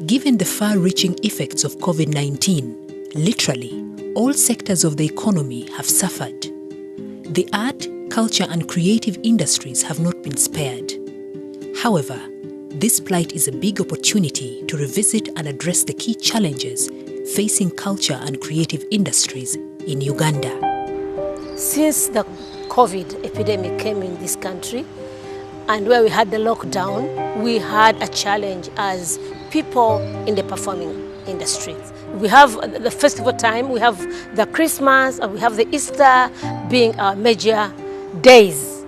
Given the far-reaching effects of COVID-19, literally, all sectors of the economy have suffered. The art, culture and creative industries have not been spared. However, this plight is a big opportunity to revisit and address the key challenges facing culture and creative industries in Uganda. Since the COVID epidemic came in this country, and where we had the lockdown, we had a challenge as people in the performing industry. We have the festival time, we have the Christmas, and we have the Easter being our major days.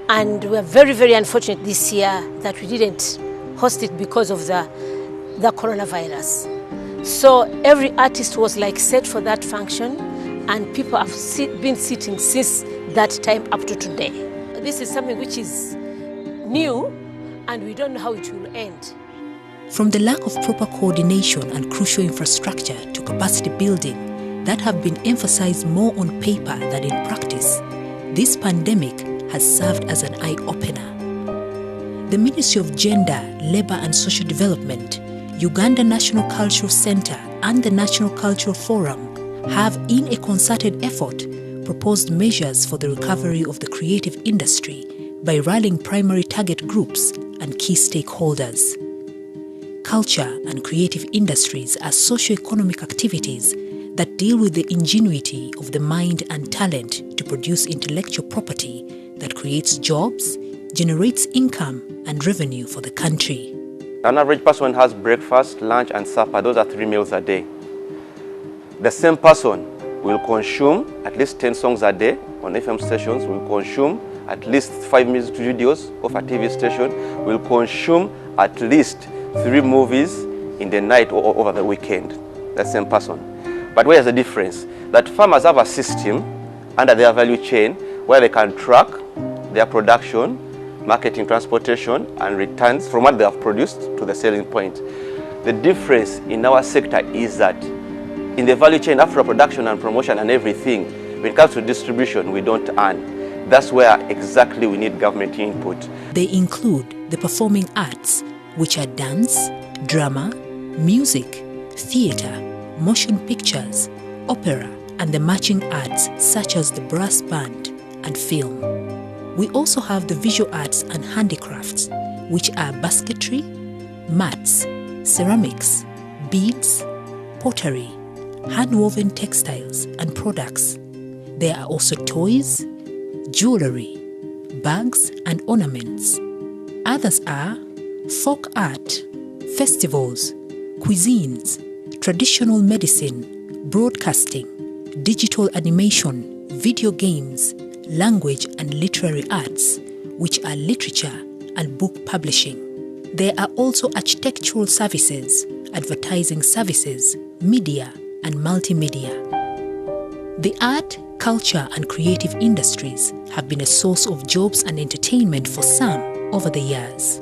And we are very, very unfortunate this year that we didn't host it because of the coronavirus. So every artist was like set for that function, and people have been sitting since that time up to today. This is something which is new, and we don't know how it will end. From the lack of proper coordination and crucial infrastructure to capacity building that have been emphasized more on paper than in practice, this pandemic has served as an eye-opener. The Ministry of Gender, Labour and Social Development, Uganda National Cultural Centre and the National Cultural Forum have, in a concerted effort, proposed measures for the recovery of the creative industry by rallying primary target groups and key stakeholders. Culture and creative industries are socio-economic activities that deal with the ingenuity of the mind and talent to produce intellectual property that creates jobs, generates income and revenue for the country. An average person has breakfast, lunch and supper. Those are 3 meals a day. The same person will consume at least 10 songs a day on FM stations, will consume at least 5 music videos of a TV station, will consume at least 3 movies in the night or over the weekend. The same person. But where's the difference? That farmers have a system under their value chain where they can track their production, marketing, transportation, and returns from what they have produced to the selling point. The difference in our sector is that in the value chain, after production and promotion and everything, when it comes to distribution, we don't earn. That's where exactly we need government input. They include the performing arts, which are dance, drama, music, theatre, motion pictures, opera, and the matching arts such as the brass band and film. We also have the visual arts and handicrafts, which are basketry, mats, ceramics, beads, pottery, hand-woven textiles and products. There are also toys, jewelry, bags and ornaments. Others are folk art, festivals, cuisines, traditional medicine, broadcasting, digital animation, video games, language and literary arts, which are literature and book publishing. There are also architectural services, advertising services, media and multimedia. The art, culture and creative industries have been a source of jobs and entertainment for some over the years.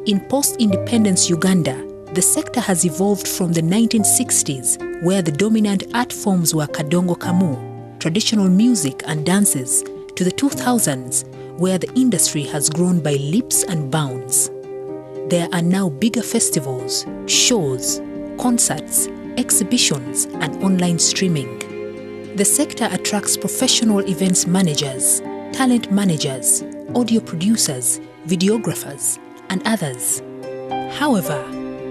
In post-independence Uganda, the sector has evolved from the 1960s, where the dominant art forms were kadongo kamu, traditional music and dances, to the 2000s, where the industry has grown by leaps and bounds. There are now bigger festivals, shows, concerts, exhibitions and online streaming. The sector attracts professional events managers, talent managers, audio producers, videographers, and others. However,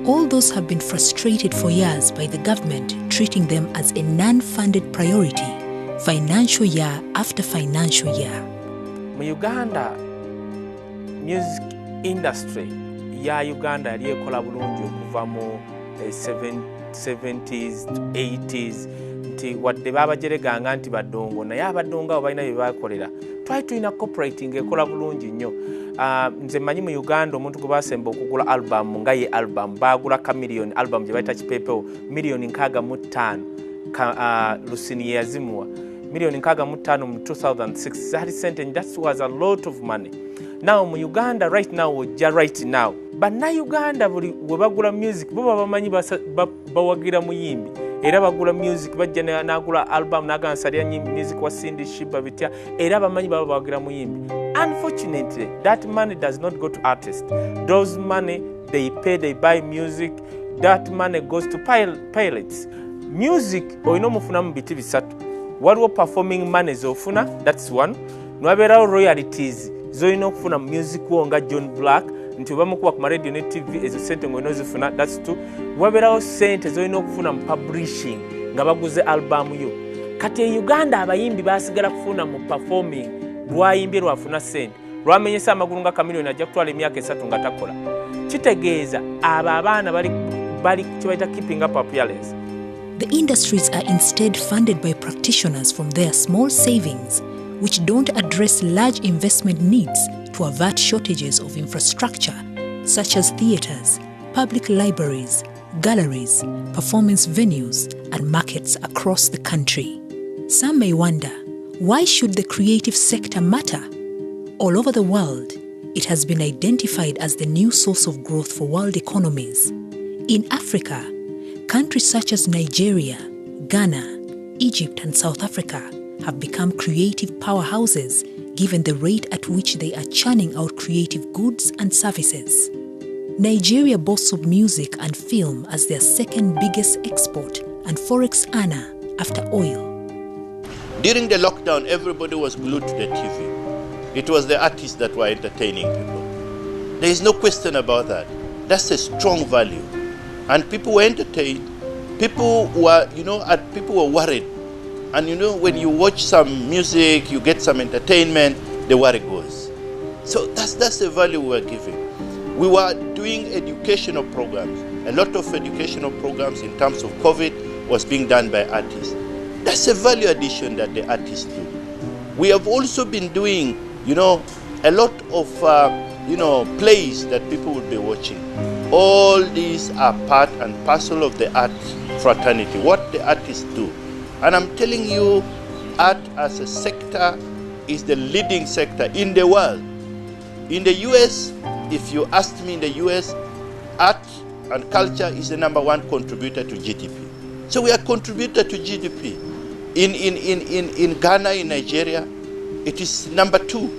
all those have been frustrated for years by the government treating them as a non-funded priority, financial year after financial year. Mu Uganda, music industry ya Uganda yali ekola bulungi okuva mu 70s to 80s nti wadde babajereganga nti badongo naye abadongo abo balina bye bakolera twali tulina cooperating ekola bulungi nnyo. Nze manyi mu Uganda omuntu gwe basemba okugula album nga ye album bagula ka million album gye bayita kipepeo million 65 Lusini yazimuwa million 65 mu 2006 that sente that was a lot of money. Now mu Uganda right now Uganda buli we bagula music bo bamanyi bawagira muyimbi era bagula music bajja nagula album nagansalya music wa Cindy Shiba bitya era bamanyi bawagira muyimbi. Unfortunately that money does not go to artists. Those money they buy music, that money goes to pilots. Music olina omufunamu biti bisatu. Waliwo performing money zofuna, that's one. Nwaberawo royalties zolina okufuna music wo nga John Black nti obamukuba ku radio ne TV ezo sente ng'olina zifuna, that's two. Waberawo sente zolina okufuna mu publishing nga baguze album yo. Kati e Uganda abayimbi basigala kufuna mu performing, lwayimbye lwafuna sente, lwamenyesa amagulu nga kamiliyoni ajja kutwala emyaka 3 nga takola. Kitegeeza abo abaana bali kye keeping up appearance. The industries are instead funded by practitioners from their small savings, which don't address large investment needs to avert shortages of infrastructure, such as theatres, public libraries, galleries, performance venues, and markets across the country. Some may wonder, why should the creative sector matter? All over the world, it has been identified as the new source of growth for world economies. In Africa, countries such as Nigeria, Ghana, Egypt, and South Africa have become creative powerhouses given the rate at which they are churning out creative goods and services. Nigeria boasts of music and film as their second biggest export and forex earner after oil. During the lockdown, everybody was glued to the TV. It was the artists that were entertaining people. There is no question about that. That's a strong value. And people were entertained. People were, people were worried. And when you watch some music, you get some entertainment, the worry goes. So that's the value we were giving. We were doing educational programs. A lot of educational programs in terms of COVID was being done by artists. That's a value addition that the artists do. We have also been doing, a lot of, plays that people would be watching. All these are part and parcel of the art fraternity, what the artists do. And I'm telling you, art as a sector is the leading sector in the world. In the US, if you asked me in the US, art and culture is the #1 contributor to GDP. So we are contributor to GDP. In Ghana, in Nigeria, it is #2.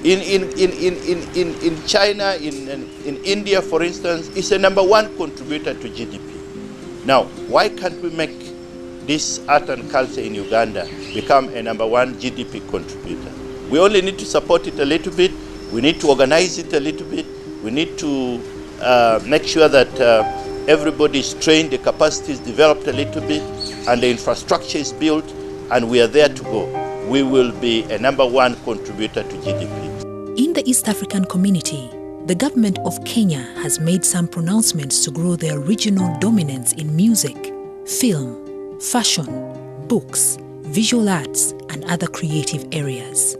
In China, in India, for instance, it's a #1 contributor to GDP. Now, why can't we make this art and culture in Uganda become a #1 GDP contributor? We only need to support it a little bit. We need to organize it a little bit. We need to make sure that everybody is trained, the capacity is developed a little bit, and the infrastructure is built, and we are there to go. We will be a #1 contributor to GDP. In the East African community, the government of Kenya has made some pronouncements to grow their regional dominance in music, film, fashion, books, visual arts, and other creative areas.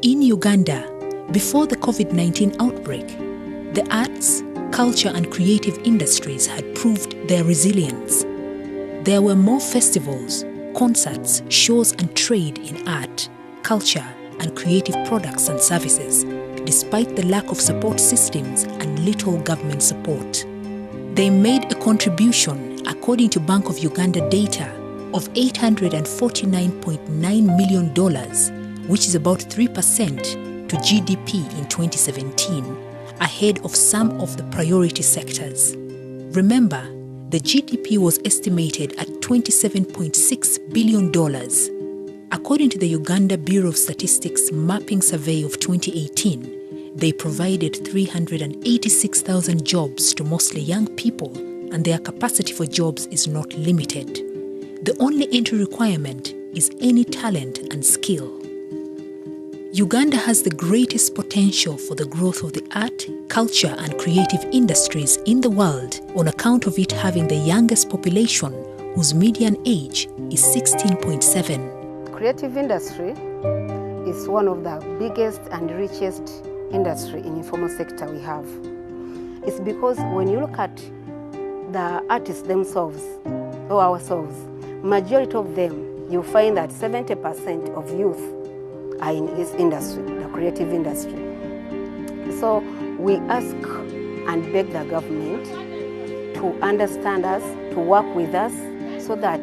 In Uganda, before the COVID-19 outbreak, the arts, culture, and creative industries had proved their resilience. There were more festivals, concerts, shows, and trade in art, culture, and creative products and services, despite the lack of support systems and little government support. They made a contribution, according to Bank of Uganda data, of $849.9 million, which is about 3% to GDP in 2017, ahead of some of the priority sectors. Remember, the GDP was estimated at $27.6 billion. According to the Uganda Bureau of Statistics Mapping Survey of 2018, they provided 386,000 jobs to mostly young people, and their capacity for jobs is not limited. The only entry requirement is any talent and skill. Uganda has the greatest potential for the growth of the art, culture, and creative industries in the world on account of it having the youngest population, whose median age is 16.7. Creative industry is one of the biggest and richest industry in informal sector we have. It's because when you look at the artists themselves, or ourselves, majority of them, you find that 70% of youth are in this industry, the creative industry. So we ask and beg the government to understand us, to work with us, so that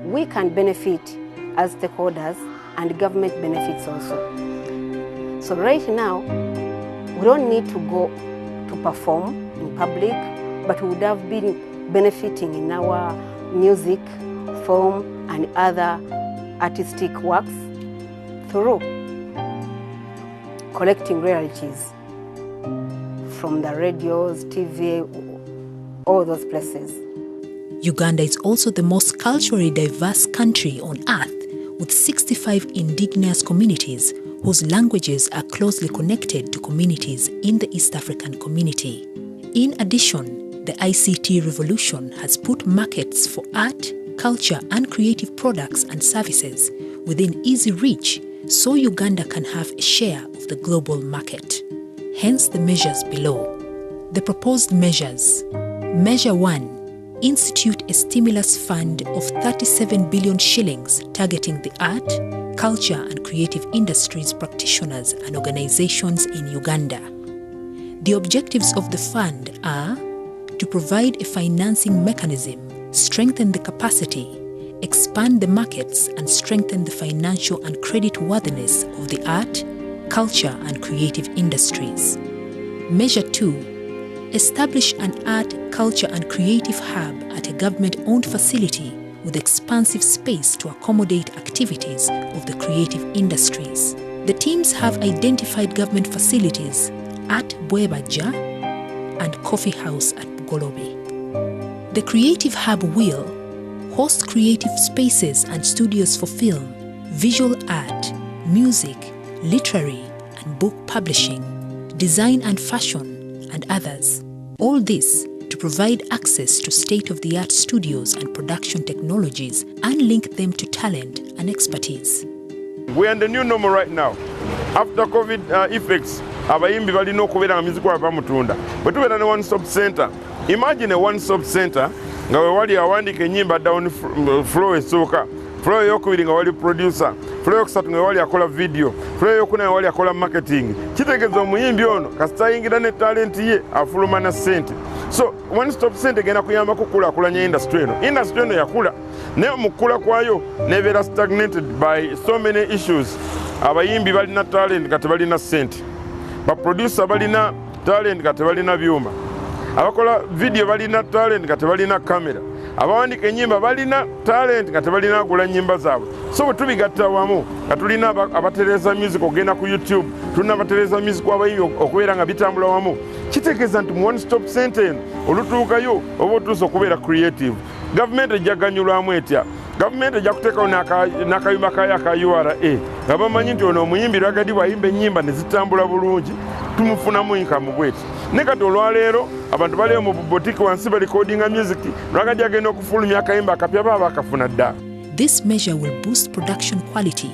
we can benefit as stakeholders and government benefits also. So right now, we don't need to go to perform in public but we would have been benefiting in our music, film, and other artistic works through collecting royalties from the radios, TV, all those places. Uganda is also the most culturally diverse country on earth, with 65 indigenous communities whose languages are closely connected to communities in the East African community. In addition, the ICT revolution has put markets for art, culture, and creative products and services within easy reach, so Uganda can have a share of the global market. Hence the measures below. The proposed measures. Measure 1. Institute a stimulus fund of 37 billion shillings targeting the art, culture and creative industries practitioners and organizations in Uganda. The objectives of the fund are to provide a financing mechanism, strengthen the capacity, expand the markets and strengthen the financial and credit worthiness of the art, culture and creative industries. Measure 2. Establish an art, culture and creative hub at a government-owned facility with expansive space to accommodate activities of the creative industries. The teams have identified government facilities at Bwebaja and Coffee House at Bugolobe. The creative hub will host creative spaces and studios for film, visual art, music, literary and book publishing, design and fashion, and others. All this to provide access to state-of-the-art studios and production technologies and link them to talent and expertise. We are in the new normal right now. After COVID effects, abayimbi balina okubeera nga music waba mutunda. Bwe tubeera ne one-stop center. Imagine a one-stop center nga we wali awandiika ennyimba down flow esooka. Flow eyokubiri nga wali producer, flow yokusatu nga wali akola video, flow yokuna nga wali akola marketing. Kitegeeza omuyimbi ono kasita ayingira ne talent ye afuluma na ssente. So one stop center genda kuyamba kukulaakulanya industry eno. Industry eno yakula naye mu kukula kwayo nebeera stagnated by so many issues. Abayimbi balina talent kati balina ssente. Baproducer balina talent kati balina byuma. Abakola video balina talent kati balina kamera. Abawandika ennyimba balina talent nga tebalina agula nnyimba zaabwe. So bwe tubigatta wamu nga tulina abatereza music ogenda ku YouTube, tulina abatereza music abayimbi okubeera nga bitambula wamu. Kitegeeza nti mu one stop center eno olutuukayo oba otuusa okubeera creative. Gavumenti ejja ganyulwamu etya? Gavumenti ejja kuteekawo n'akayumba kayo aka URA nga bamanyi nti ono omuyimbi lwagadi bwayimba ennyimba ne zitambula bulungi tumufunamu income bweti. Ne kati olwaleero abantu bali mu boutique wansi recording music lwagadi agenda okufulumya akayimba akapya baba akafuna dda. This measure will boost production quality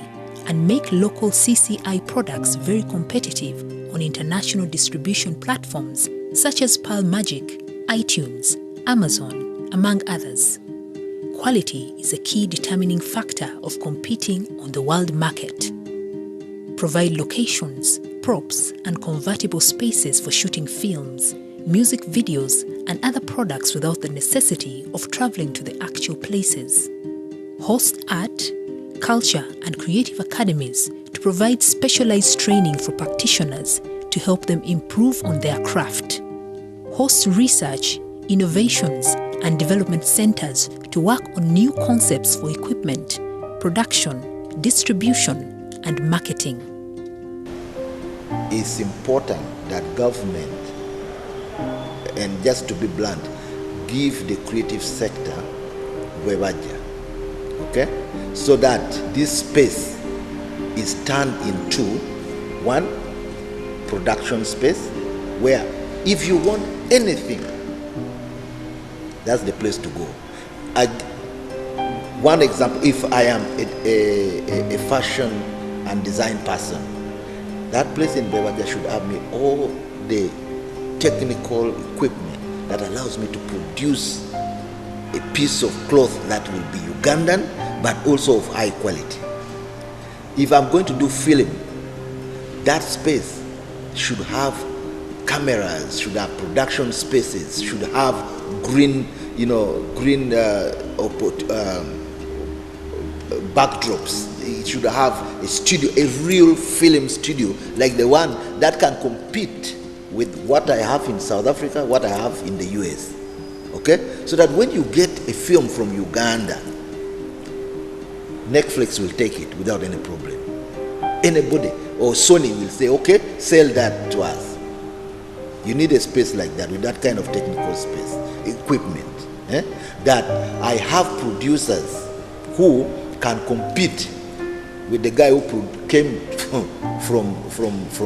and make local CCI products very competitive on international distribution platforms such as Pearl Magic, iTunes, Amazon, among others. Quality is a key determining factor of competing on the world market. Provide locations, props, and convertible spaces for shooting films, music videos, and other products without the necessity of traveling to the actual places. Host art, culture, and creative academies to provide specialized training for practitioners to help them improve on their craft. Host research, innovations, and development centers to work on new concepts for equipment, production, distribution, and marketing. It's important that government, and just to be blunt, give the creative sector Bwebaja, okay? So that this space is turned into one production space where if you want anything, that's the place to go. One example, if I am a fashion and design person, that place in Bwebaja should have me all the technical equipment that allows me to produce a piece of cloth that will be Ugandan but also of high quality. If I'm going to do film, that space should have cameras, should have production spaces, should have green backdrops. It should have a studio, a real film studio like the one that can compete with what I have in South Africa, what I have in the US. Okay? So that when you get a film from Uganda, Netflix will take it without any problem. Anybody or Sony will say, okay, sell that to us. You need a space like that with that kind of technical space, equipment. That I have producers who can compete with the guy who came from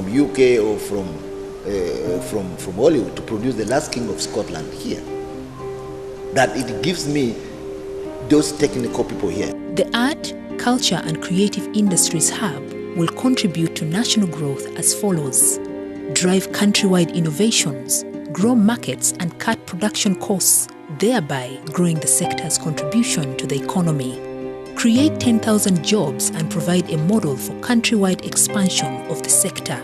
UK or from Hollywood to produce The Last King of Scotland here. That it gives me those technical people here. The Art, Culture and Creative Industries Hub will contribute to national growth as follows: drive countrywide innovations, grow markets and cut production costs, thereby growing the sector's contribution to the economy. Create 10,000 jobs and provide a model for countrywide expansion of the sector.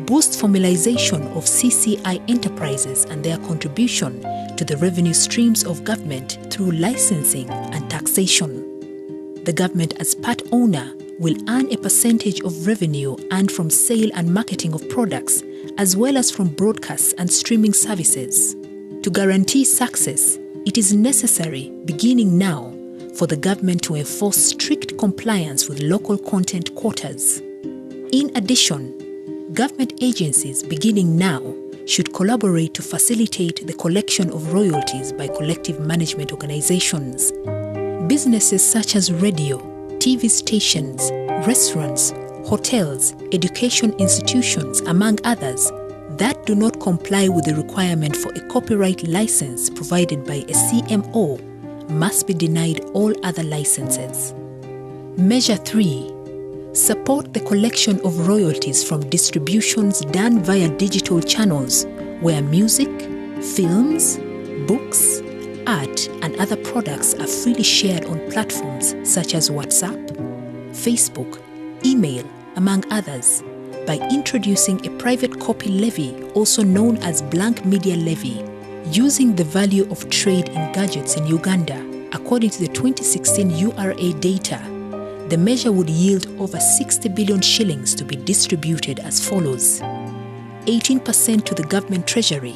Boost formalization of CCI enterprises and their contribution to the revenue streams of government through licensing and taxation. The government as part owner will earn a percentage of revenue earned from sale and marketing of products, as well as from broadcasts and streaming services. To guarantee success, it is necessary, beginning now, for the government to enforce strict compliance with local content quotas. In addition, government agencies, beginning now, should collaborate to facilitate the collection of royalties by collective management organizations. Businesses such as radio, TV stations, restaurants, hotels, education institutions, among others, that do not comply with the requirement for a copyright license provided by a CMO must be denied all other licenses. Measure 3. Support the collection of royalties from distributions done via digital channels where music, films, books, art and other products are freely shared on platforms such as WhatsApp, Facebook, email, among others, by introducing a private copy levy, also known as blank media levy, using the value of trade in gadgets in Uganda. According to the 2016 URA data, the measure would yield over 60 billion shillings to be distributed as follows: 18% to the government treasury,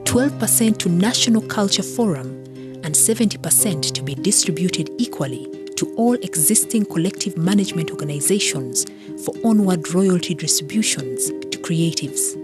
12% to National Culture Forum, and 70% to be distributed equally to all existing collective management organizations for onward royalty distributions to creatives.